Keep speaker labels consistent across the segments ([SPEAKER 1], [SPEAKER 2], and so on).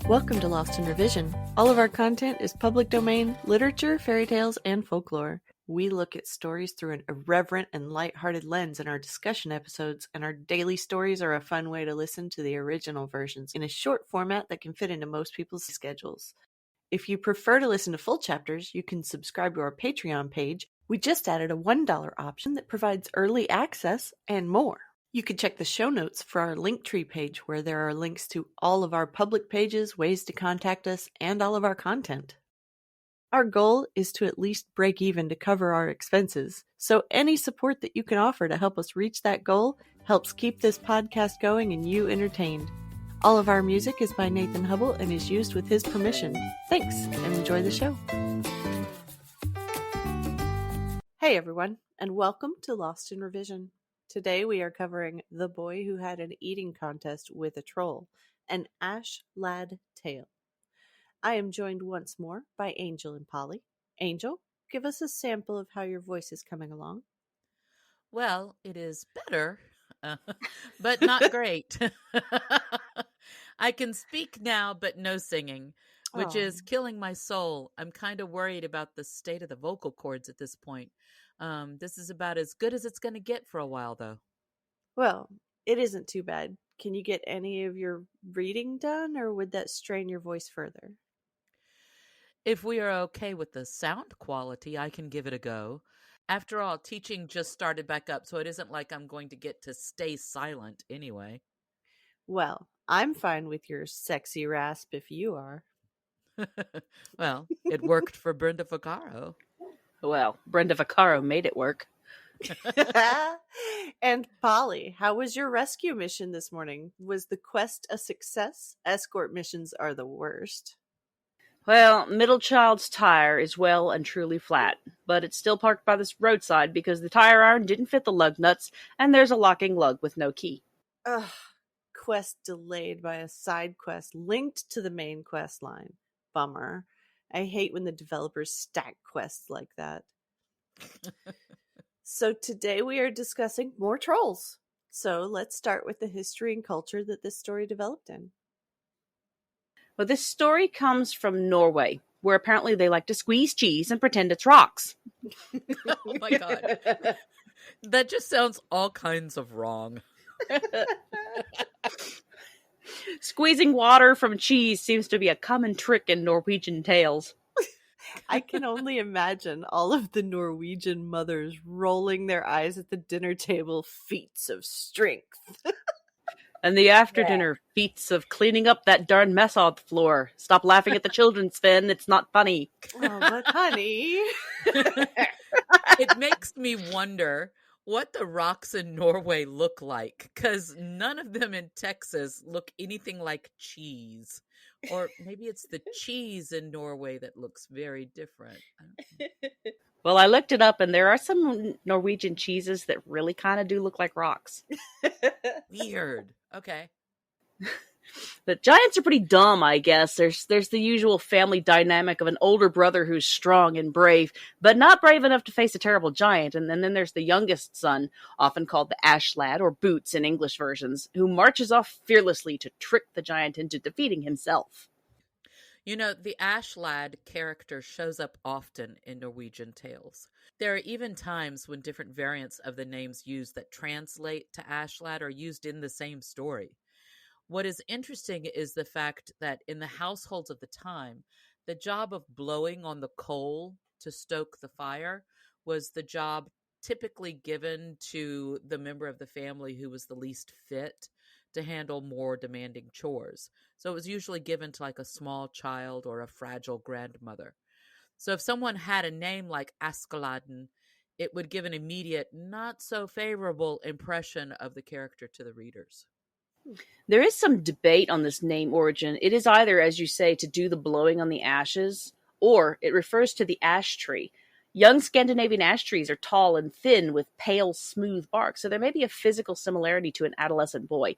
[SPEAKER 1] Welcome to Lost in Revision. All of our content is public domain, literature, fairy tales, and folklore. We look at stories through an irreverent and lighthearted lens in our discussion episodes, and our daily stories are a fun way to listen to the original versions in a short format that can fit into most people's schedules. If you prefer to listen to full chapters, you can subscribe to our Patreon page. We just added a $1 option that provides early access and more. You can check the show notes for our Linktree page where there are links to all of our public pages, ways to contact us, and all of our content. Our goal is to at least break even to cover our expenses, so any support that you can offer to help us reach that goal helps keep this podcast going and you entertained. All of our music is by Nathan Hubble and is used with his permission. Thanks, and enjoy the show. Hey everyone, and welcome to Lost in Revision. Today we are covering The Boy Who Had an Eating Contest with a Troll, an Ash Lad tale. I am joined once more by Angel and Polly. Angel, give us a sample of how your voice is coming along.
[SPEAKER 2] Well, it is better, but not great. I can speak now, but no singing, which is killing my soul. I'm kind of worried about the state of the vocal cords at this point. This is about as good as it's going to get for a while, though.
[SPEAKER 1] Well, it isn't too bad. Can you get any of your reading done, or would that strain your voice further?
[SPEAKER 2] If we are okay with the sound quality, I can give it a go. After all, teaching just started back up, so it isn't like I'm going to get to stay silent anyway.
[SPEAKER 1] Well, I'm fine with your sexy rasp if you are.
[SPEAKER 2] Well, it worked for Brenda Vaccaro.
[SPEAKER 3] Well, Brenda Vaccaro made it work.
[SPEAKER 1] And Polly, how was your rescue mission this morning? Was the quest a success? Escort missions are the worst.
[SPEAKER 3] Well, middle child's tire is well and truly flat, but it's still parked by the roadside because the tire iron didn't fit the lug nuts, and there's a locking lug with no key.
[SPEAKER 1] Ugh, quest delayed by a side quest linked to the main quest line. Bummer. I hate when the developers stack quests like that. So today we are discussing more trolls. So let's start with the history and culture that this story developed in.
[SPEAKER 3] Well, this story comes from Norway, where apparently they like to squeeze cheese and pretend it's rocks.
[SPEAKER 2] Oh my God. That just sounds all kinds of wrong.
[SPEAKER 3] Squeezing water from cheese seems to be a common trick in Norwegian tales.
[SPEAKER 1] I can only imagine all of the Norwegian mothers rolling their eyes at the dinner table, feats of strength.
[SPEAKER 3] And the after-dinner feats of cleaning up that darn mess on the floor. Stop laughing at the children, Sven. It's not funny.
[SPEAKER 1] Oh, but honey.
[SPEAKER 2] It makes me wonder what the rocks in Norway look like, because none of them in Texas look anything like cheese. Or maybe it's the cheese in Norway that looks very different.
[SPEAKER 3] Well, I looked it up, and there are some Norwegian cheeses that really kind of do look like rocks.
[SPEAKER 2] Weird. Okay.
[SPEAKER 3] The giants are pretty dumb, I guess. There's the usual family dynamic of an older brother who's strong and brave, but not brave enough to face a terrible giant. And then there's the youngest son, often called the Ash Lad, or Boots in English versions, who marches off fearlessly to trick the giant into defeating himself.
[SPEAKER 2] You know, the Ash Lad character shows up often in Norwegian tales. There are even times when different variants of the names used that translate to Ash Lad are used in the same story. What is interesting is the fact that in the households of the time, the job of blowing on the coal to stoke the fire was the job typically given to the member of the family who was the least fit to handle more demanding chores. So it was usually given to like a small child or a fragile grandmother. So if someone had a name like Askeladden, it would give an immediate, not so favorable impression of the character to the readers.
[SPEAKER 3] There is some debate on this name origin. It is either, as you say, to do the blowing on the ashes, or it refers to the ash tree. Young Scandinavian ash trees are tall and thin with pale, smooth bark, so there may be a physical similarity to an adolescent boy.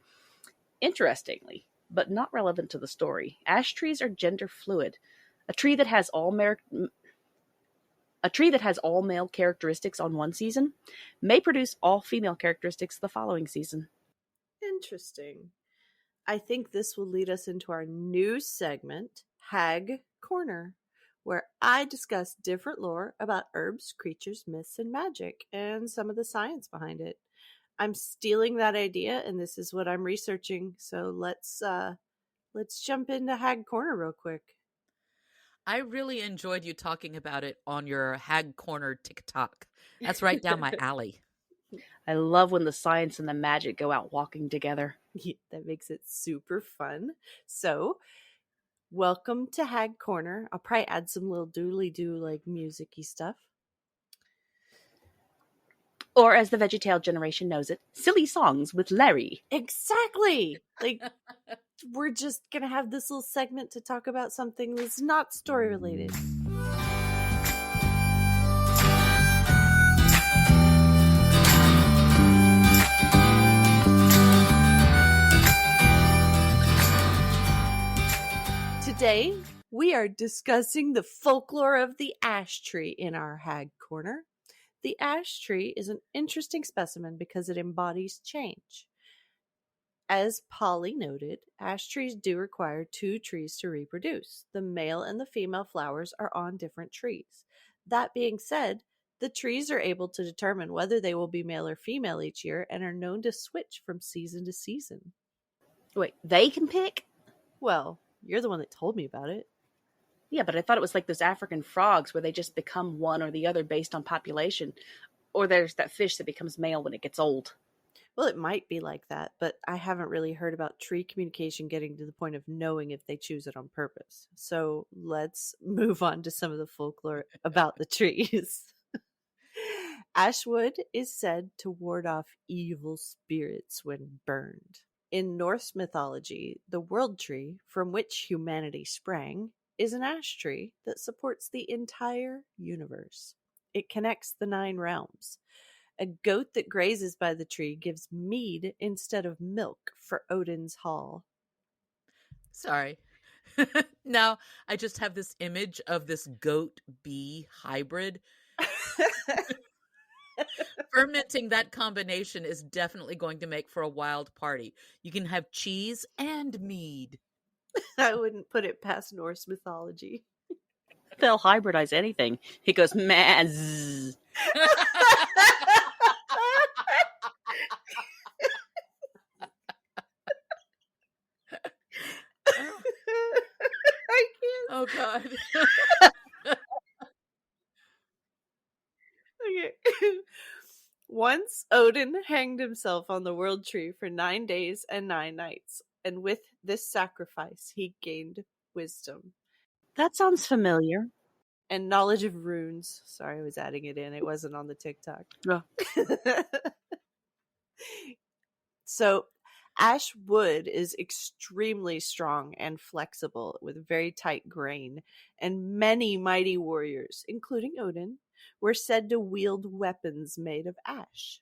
[SPEAKER 3] Interestingly, but not relevant to the story, ash trees are gender fluid. A tree that has all male characteristics on one season may produce all female characteristics the following season.
[SPEAKER 1] Interesting. I think this will lead us into our new segment, Hag Corner, where I discuss different lore about herbs, creatures, myths, and magic, and some of the science behind it. I'm stealing that idea, and this is what I'm researching. So let's jump into Hag Corner real quick.
[SPEAKER 2] I really enjoyed you talking about it on your Hag Corner TikTok. That's right down my alley.
[SPEAKER 3] I love when the science and the magic go out walking together.
[SPEAKER 1] Yeah, that makes it super fun. So, welcome to Hag Corner. I'll probably add some little doodly doo like music-y stuff.
[SPEAKER 3] Or as the VeggieTale generation knows it, silly songs with Larry.
[SPEAKER 1] Exactly. Like we're just gonna have this little segment to talk about something that's not story related. Today, we are discussing the folklore of the ash tree in our Hag Corner. The ash tree is an interesting specimen because it embodies change. As Polly noted, ash trees do require two trees to reproduce. The male and the female flowers are on different trees. That being said, the trees are able to determine whether they will be male or female each year and are known to switch from season to season.
[SPEAKER 3] Wait, they can pick?
[SPEAKER 1] Well, you're the one that told me about it.
[SPEAKER 3] Yeah, but I thought it was like those African frogs where they just become one or the other based on population. Or there's that fish that becomes male when it gets old.
[SPEAKER 1] Well, it might be like that, but I haven't really heard about tree communication getting to the point of knowing if they choose it on purpose. So let's move on to some of the folklore about the trees. Ashwood is said to ward off evil spirits when burned. In Norse mythology, the world tree, from which humanity sprang, is an ash tree that supports the entire universe. It connects the 9 realms. A goat that grazes by the tree gives mead instead of milk for Odin's hall.
[SPEAKER 2] Sorry. Now, I just have this image of this goat bee hybrid. Fermenting that combination is definitely going to make for a wild party. You can have cheese and mead.
[SPEAKER 1] I wouldn't put it past Norse mythology.
[SPEAKER 3] They'll hybridize anything. He goes, maz.
[SPEAKER 1] I can't.
[SPEAKER 2] Oh, God.
[SPEAKER 1] Okay. Once Odin hanged himself on the world tree for 9 days and 9 nights, and with this sacrifice he gained wisdom
[SPEAKER 3] That sounds familiar.
[SPEAKER 1] and knowledge of runes. Sorry, I was adding it in. It wasn't on the TikTok.
[SPEAKER 3] Oh.
[SPEAKER 1] So, ash wood is extremely strong and flexible with very tight grain, and many mighty warriors, including Odin, were said to wield weapons made of ash.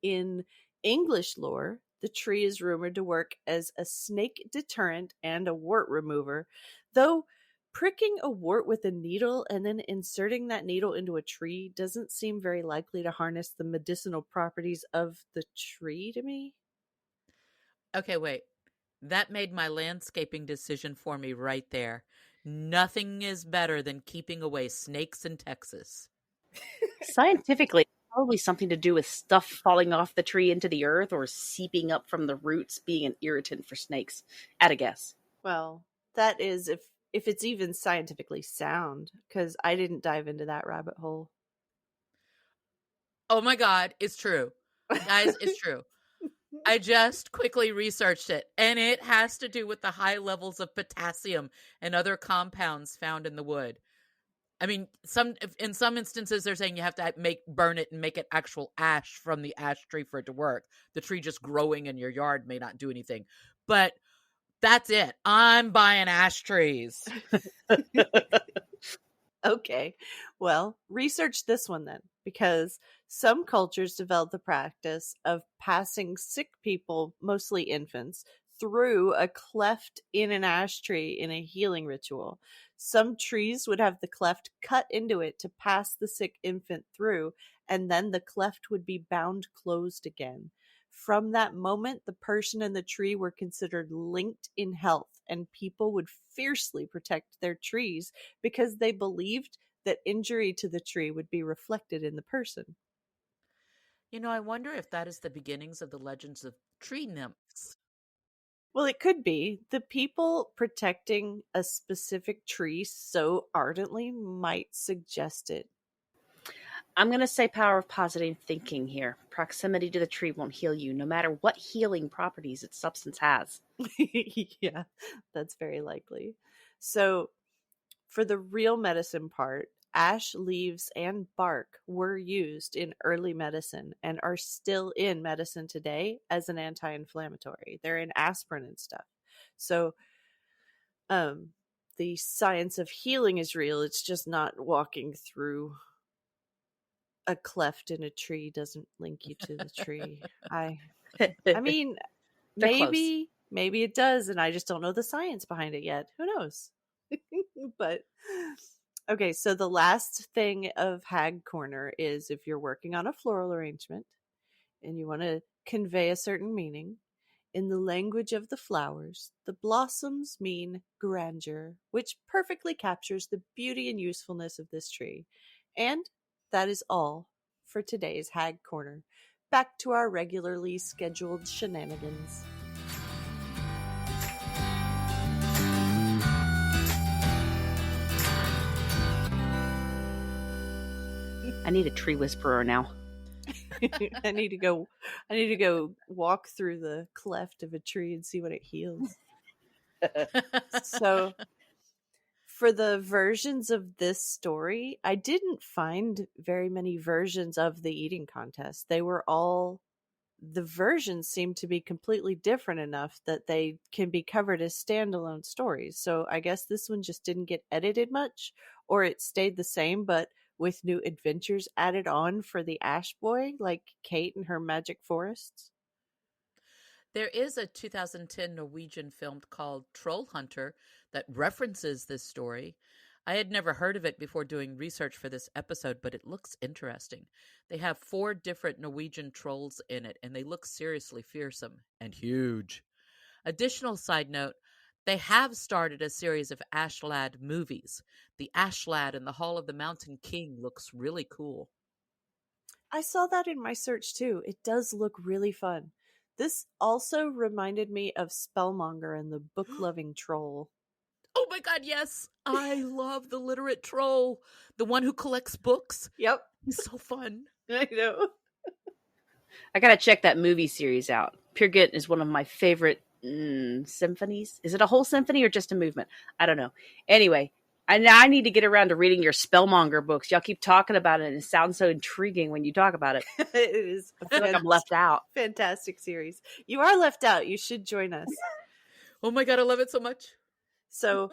[SPEAKER 1] In English lore, the tree is rumored to work as a snake deterrent and a wart remover, though pricking a wart with a needle and then inserting that needle into a tree doesn't seem very likely to harness the medicinal properties of the tree to me.
[SPEAKER 2] Okay, wait. That made my landscaping decision for me right there. Nothing is better than keeping away snakes in Texas.
[SPEAKER 3] Scientifically, probably something to do with stuff falling off the tree into the earth or seeping up from the roots being an irritant for snakes. At a guess.
[SPEAKER 1] Well, that is if it's even scientifically sound, because I didn't dive into that rabbit hole.
[SPEAKER 2] Oh my God, it's true. Guys, it's true. I just quickly researched it, and it has to do with the high levels of potassium and other compounds found in the wood. I mean, in some instances, they're saying you have to burn it and make it actual ash from the ash tree for it to work. The tree just growing in your yard may not do anything. But that's it. I'm buying ash trees.
[SPEAKER 1] Okay, well, research this one then, because some cultures develop the practice of passing sick people, mostly infants, through a cleft in an ash tree in a healing ritual. Some trees would have the cleft cut into it to pass the sick infant through, and then the cleft would be bound closed again. From that moment, the person and the tree were considered linked in health, and people would fiercely protect their trees because they believed that injury to the tree would be reflected in the person.
[SPEAKER 2] I wonder if that is the beginnings of the legends of tree nymphs.
[SPEAKER 1] Well, it could be. The people protecting a specific tree so ardently might suggest it.
[SPEAKER 3] I'm going to say power of positive thinking here. Proximity to the tree won't heal you, no matter what healing properties its substance has.
[SPEAKER 1] Yeah, that's very likely. So, for the real medicine part, ash leaves and bark were used in early medicine and are still in medicine today as an anti-inflammatory. They're in aspirin and stuff. So, the science of healing is real. It's just not walking through a cleft in a tree doesn't link you to the tree. I mean,
[SPEAKER 3] They're close.
[SPEAKER 1] maybe it does, and I just don't know the science behind it yet. Who knows? But okay, so the last thing of Hag Corner is if you're working on a floral arrangement and you want to convey a certain meaning, in the language of the flowers, the blossoms mean grandeur, which perfectly captures the beauty and usefulness of this tree. And that is all for today's Hag Corner. Back to our regularly scheduled shenanigans.
[SPEAKER 3] I need a tree whisperer now.
[SPEAKER 1] I need to go walk through the cleft of a tree and see what it heals. So for the versions of this story, I didn't find very many versions of the eating contest. The versions seem to be completely different enough that they can be covered as standalone stories. So I guess this one just didn't get edited much, or it stayed the same, but with new adventures added on for the Ash Boy, like Kate and her magic forests.
[SPEAKER 2] There is a 2010 Norwegian film called Troll Hunter that references this story. I had never heard of it before doing research for this episode, but it looks interesting. They have 4 different Norwegian trolls in it, and they look seriously fearsome and huge. Additional side note, they have started a series of Ashlad movies. The Ashlad and the Hall of the Mountain King looks really cool.
[SPEAKER 1] I saw that in my search too. It does look really fun. This also reminded me of Spellmonger and the book-loving troll.
[SPEAKER 2] Oh my god, yes! I love the literate troll. The one who collects books.
[SPEAKER 1] Yep.
[SPEAKER 2] He's so fun.
[SPEAKER 1] I know.
[SPEAKER 3] I gotta check that movie series out. Peer Gynt is one of my favorite symphonies. Is it a whole symphony or just a movement? I don't know. Anyway, I need to get around to reading your Spellmonger books. Y'all keep talking about it, and it sounds so intriguing when you talk about it.
[SPEAKER 1] It is.
[SPEAKER 3] I feel like I'm left out.
[SPEAKER 1] Fantastic series. You are left out. You should join us.
[SPEAKER 2] Oh my god, I love it so much.
[SPEAKER 1] So,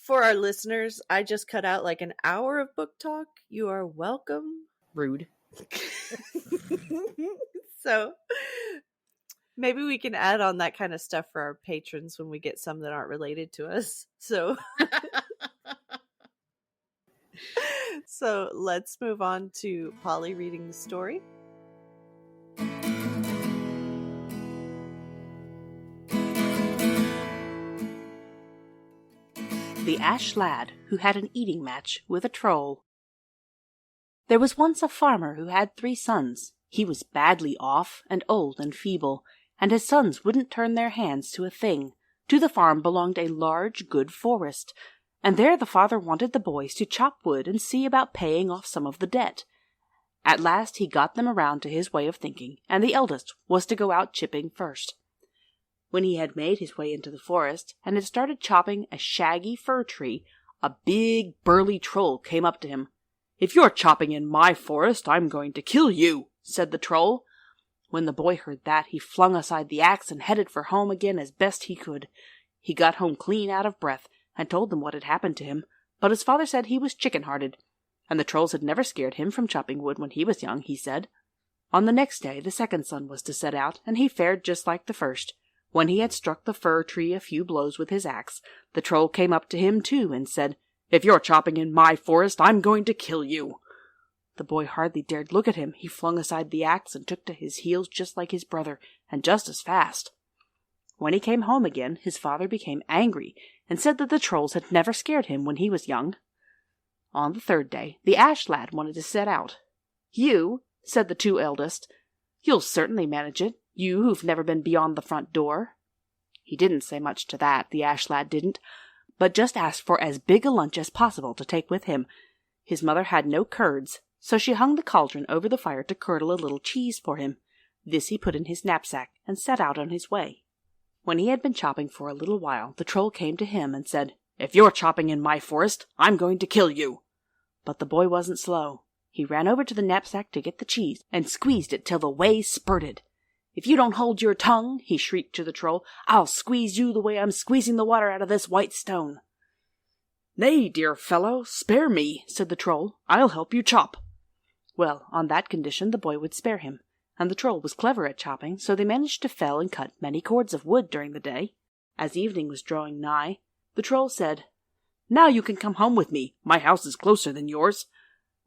[SPEAKER 1] for our listeners, I just cut out like an hour of book talk. You are welcome.
[SPEAKER 3] Rude.
[SPEAKER 1] So, maybe we can add on that kind of stuff for our patrons when we get some that aren't related to us. So, let's move on to Polly reading the story.
[SPEAKER 3] The Ash Lad Who Had an Eating Match with a Troll. There was once a farmer who had 3 sons. He was badly off and old and feeble, and his sons wouldn't turn their hands to a thing. To the farm belonged a large, good forest, and there the father wanted the boys to chop wood and see about paying off some of the debt. At last he got them around to his way of thinking, and the eldest was to go out chipping first. When he had made his way into the forest and had started chopping a shaggy fir tree, a big, burly troll came up to him. "If you're chopping in my forest, I'm going to kill you," said the troll. When the boy heard that, he flung aside the axe and headed for home again as best he could. He got home clean out of breath and told them what had happened to him, but his father said he was chicken-hearted, and the trolls had never scared him from chopping wood when he was young, he said. On the next day the second son was to set out, and he fared just like the first. When he had struck the fir tree a few blows with his axe, the troll came up to him too and said, "If you're chopping in my forest, I'm going to kill you." The boy hardly dared look at him. He flung aside the axe and took to his heels just like his brother, and just as fast. When he came home again, his father became angry and said that the trolls had never scared him when he was young. On the third day, the ash lad wanted to set out. "You," said the two eldest, "you'll certainly manage it, you who've never been beyond the front door." He didn't say much to that, the ash lad didn't, but just asked for as big a lunch as possible to take with him. His mother had no curds, so she hung the cauldron over the fire to curdle a little cheese for him. This he put in his knapsack and set out on his way. When he had been chopping for a little while, the troll came to him and said, "If you're chopping in my forest, I'm going to kill you." But the boy wasn't slow. He ran over to the knapsack to get the cheese and squeezed it till the whey spurted. "If you don't hold your tongue," he shrieked to the troll, "I'll squeeze you the way I'm squeezing the water out of this white stone." "Nay, dear fellow, spare me," said the troll. "I'll help you chop." Well, on that condition the boy would spare him, and the troll was clever at chopping, so they managed to fell and cut many cords of wood during the day. As evening was drawing nigh, the troll said, "Now you can come home with me. My house is closer than yours."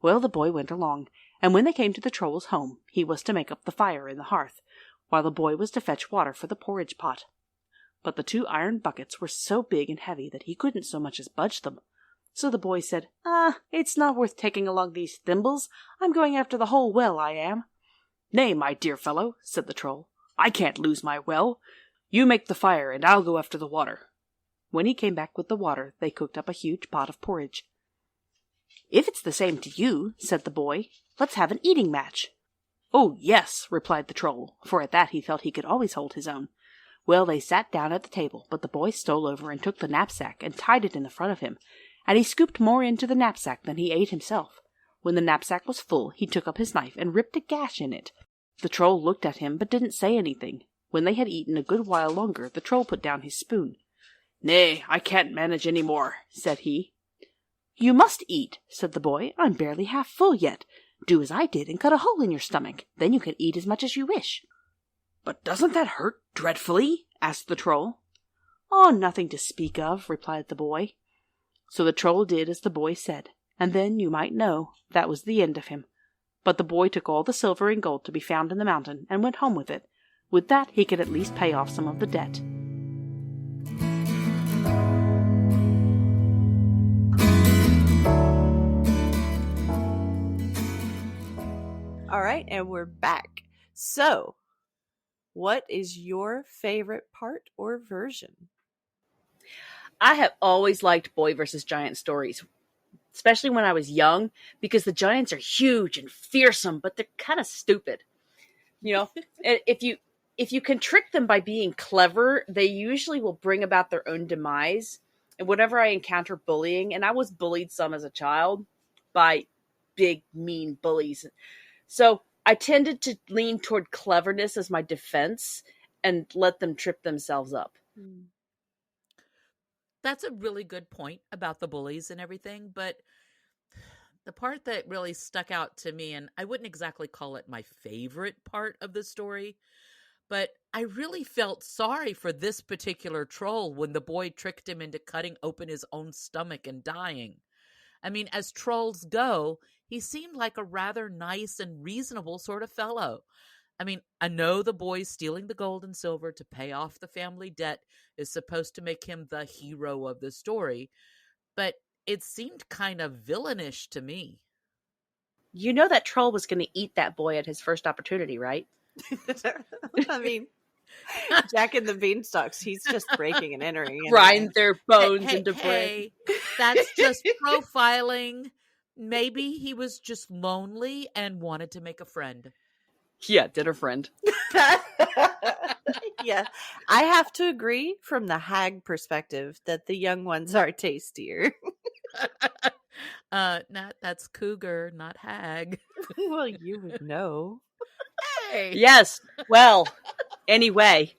[SPEAKER 3] Well, the boy went along, and when they came to the troll's home, he was to make up the fire in the hearth, while the boy was to fetch water for the porridge pot. But the two iron buckets were so big and heavy that he couldn't so much as budge them. So the boy said, "It's not worth taking along these thimbles. I'm going after the whole well, I am." "Nay, my dear fellow," said the troll, "I can't lose my well. You make the fire, and I'll go after the water." When he came back with the water, they cooked up a huge pot of porridge. "If it's the same to you," said the boy, "let's have an eating match." "Oh, yes," replied the troll, for at that he felt he could always hold his own. Well, they sat down at the table, but the boy stole over and took the knapsack and tied it in the front of him, and he scooped more into the knapsack than he ate himself. When the knapsack was full, he took up his knife and ripped a gash in it. The troll looked at him, but didn't say anything. When they had eaten a good while longer, the troll put down his spoon. "Nay, I can't manage any more," said he. "You must eat," said the boy. "I'm barely half full yet. Do as I did and cut a hole in your stomach. Then you can eat as much as you wish." "But doesn't that hurt dreadfully?" asked the troll. "Oh, nothing to speak of," replied the boy. So the troll did as the boy said, and then, you might know, that was the end of him. But the boy took all the silver and gold to be found in the mountain and went home with it. With that he could at least pay off some of the debt.
[SPEAKER 1] All right, and we're back. So, what is your favorite part or version?
[SPEAKER 3] I have always liked boy versus giant stories, especially when I was young, because the giants are huge and fearsome, but they're kind of stupid. You know, if you can trick them by being clever, they usually will bring about their own demise. And whenever I encounter bullying, and I was bullied some as a child by big, mean bullies, so I tended to lean toward cleverness as my defense and let them trip themselves up.
[SPEAKER 2] That's a really good point about the bullies and everything, but the part that really stuck out to me, and I wouldn't exactly call it my favorite part of the story, but I really felt sorry for this particular troll when the boy tricked him into cutting open his own stomach and dying. I mean, as trolls go, he seemed like a rather nice and reasonable sort of fellow. I mean, I know the boy stealing the gold and silver to pay off the family debt is supposed to make him the hero of the story, but it seemed kind of villainish to me.
[SPEAKER 3] You know that troll was going to eat that boy at his first opportunity, right?
[SPEAKER 1] I mean, Jack and the Beanstalks, he's just breaking and entering.
[SPEAKER 3] Grind their bones
[SPEAKER 2] Hey,
[SPEAKER 3] into bread.
[SPEAKER 2] hey, that's just profiling. Maybe he was just lonely and wanted to make a friend.
[SPEAKER 3] Yeah, dinner friend.
[SPEAKER 1] Yeah, I have to agree from the hag perspective that the young ones are tastier.
[SPEAKER 2] That's cougar, not hag.
[SPEAKER 1] Well, you would know.
[SPEAKER 2] Hey.
[SPEAKER 3] Yes. Well, anyway.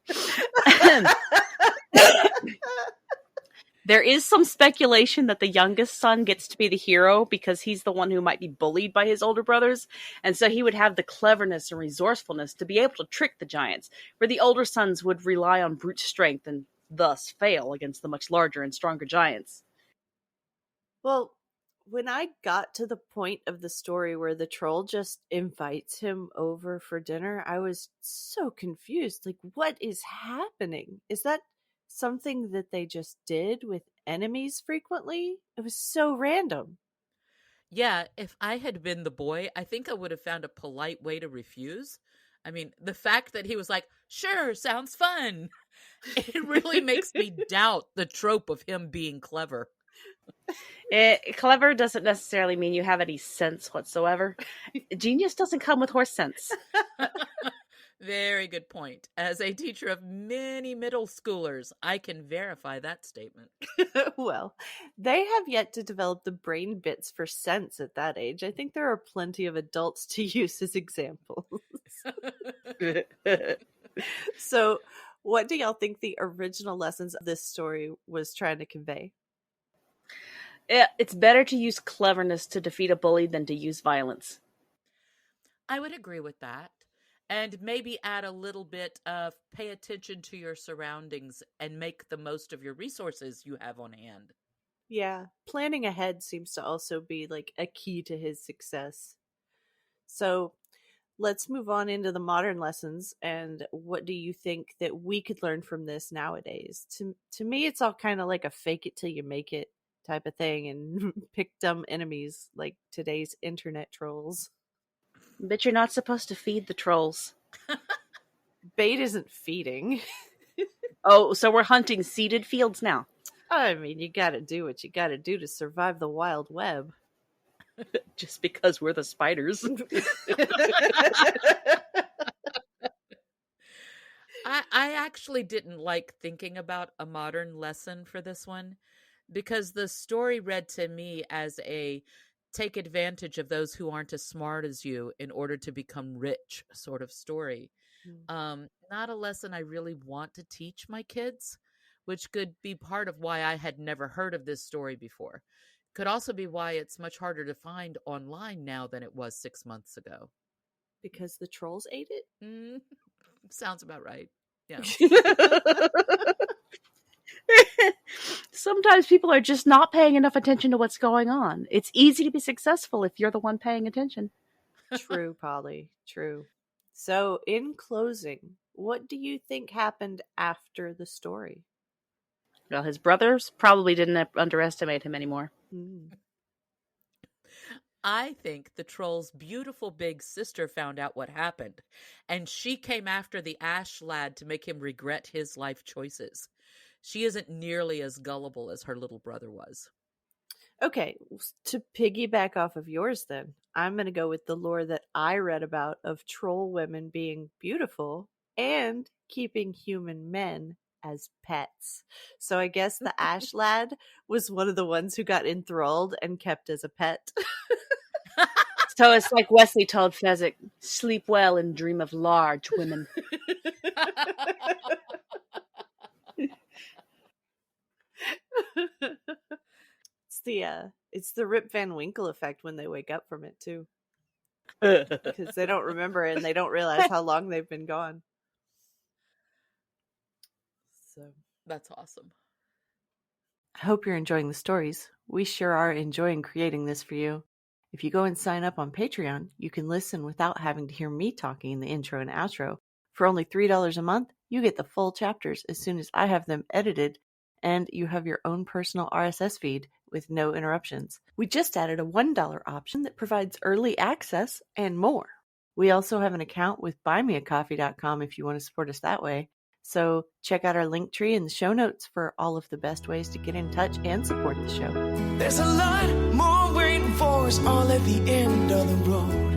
[SPEAKER 3] There is some speculation that the youngest son gets to be the hero because he's the one who might be bullied by his older brothers, and so he would have the cleverness and resourcefulness to be able to trick the giants, where the older sons would rely on brute strength and thus fail against the much larger and stronger giants.
[SPEAKER 1] Well, when I got to the point of the story where the troll just invites him over for dinner, I was so confused. Like, what is happening? Is that something that they just did with enemies frequently? It was so random.
[SPEAKER 2] Yeah, if I had been the boy, I think I would have found a polite way to refuse. I mean, the fact that he was like, sure, sounds fun. It really makes me doubt the trope of him being clever.
[SPEAKER 3] Clever doesn't necessarily mean you have any sense whatsoever. Genius doesn't come with horse sense.
[SPEAKER 2] Very good point. As a teacher of many middle schoolers, I can verify that statement.
[SPEAKER 1] Well, they have yet to develop the brain bits for sense at that age. I think there are plenty of adults to use as examples. So, what do y'all think the original lessons of this story was trying to convey?
[SPEAKER 3] It's better to use cleverness to defeat a bully than to use violence.
[SPEAKER 2] I would agree with that. And maybe add a little bit of pay attention to your surroundings and make the most of your resources you have on hand.
[SPEAKER 1] Yeah, planning ahead seems to also be like a key to his success. So let's move on into the modern lessons. And what do you think that we could learn from this nowadays? To me, it's all kind of like a fake it till you make it type of thing, and pick dumb enemies like today's internet trolls.
[SPEAKER 3] But you're not supposed to feed the trolls.
[SPEAKER 1] Bait isn't feeding.
[SPEAKER 3] Oh, so we're hunting seeded fields now.
[SPEAKER 1] I mean, you gotta do what you gotta do to survive the wild web.
[SPEAKER 3] Just because we're the spiders.
[SPEAKER 2] I actually didn't like thinking about a modern lesson for this one because the story read to me as a take advantage of those who aren't as smart as you in order to become rich sort of story. Not a lesson I really want to teach my kids, which could be part of why I had never heard of this story before. Could also be why it's much harder to find online now than it was 6 months ago.
[SPEAKER 1] Because the trolls ate it?
[SPEAKER 2] Sounds about right. Yeah.
[SPEAKER 3] Sometimes people are just not paying enough attention to what's going on. It's easy to be successful if you're the one paying attention.
[SPEAKER 1] True, Polly. True. So, in closing, what do you think happened after the story?
[SPEAKER 3] Well, his brothers probably didn't underestimate him anymore.
[SPEAKER 2] I think the troll's beautiful big sister found out what happened, and she came after the Ash lad to make him regret his life choices. She isn't nearly as gullible as her little brother was.
[SPEAKER 1] Okay, to piggyback off of yours then, I'm going to go with the lore that I read about of troll women being beautiful and keeping human men as pets. So I guess the Ash lad was one of the ones who got enthralled and kept as a pet.
[SPEAKER 3] So it's like Wesley told Fezzik, sleep well and dream of large women.
[SPEAKER 1] It's the Rip Van Winkle effect when they wake up from it too. Because they don't remember it and they don't realize how long they've been gone. So
[SPEAKER 2] that's awesome.
[SPEAKER 1] I hope you're enjoying the stories. We sure are enjoying creating this for you. If you go and sign up on Patreon, you can listen without having to hear me talking in the intro and outro. For only $3 a month, you get the full chapters as soon as I have them edited, and you have your own personal RSS feed with no interruptions. We just added a $1 option that provides early access and more. We also have an account with buymeacoffee.com if you want to support us that way. So check out our link tree in the show notes for all of the best ways to get in touch and support the show.
[SPEAKER 4] There's a lot more waiting for us all at the end of the road.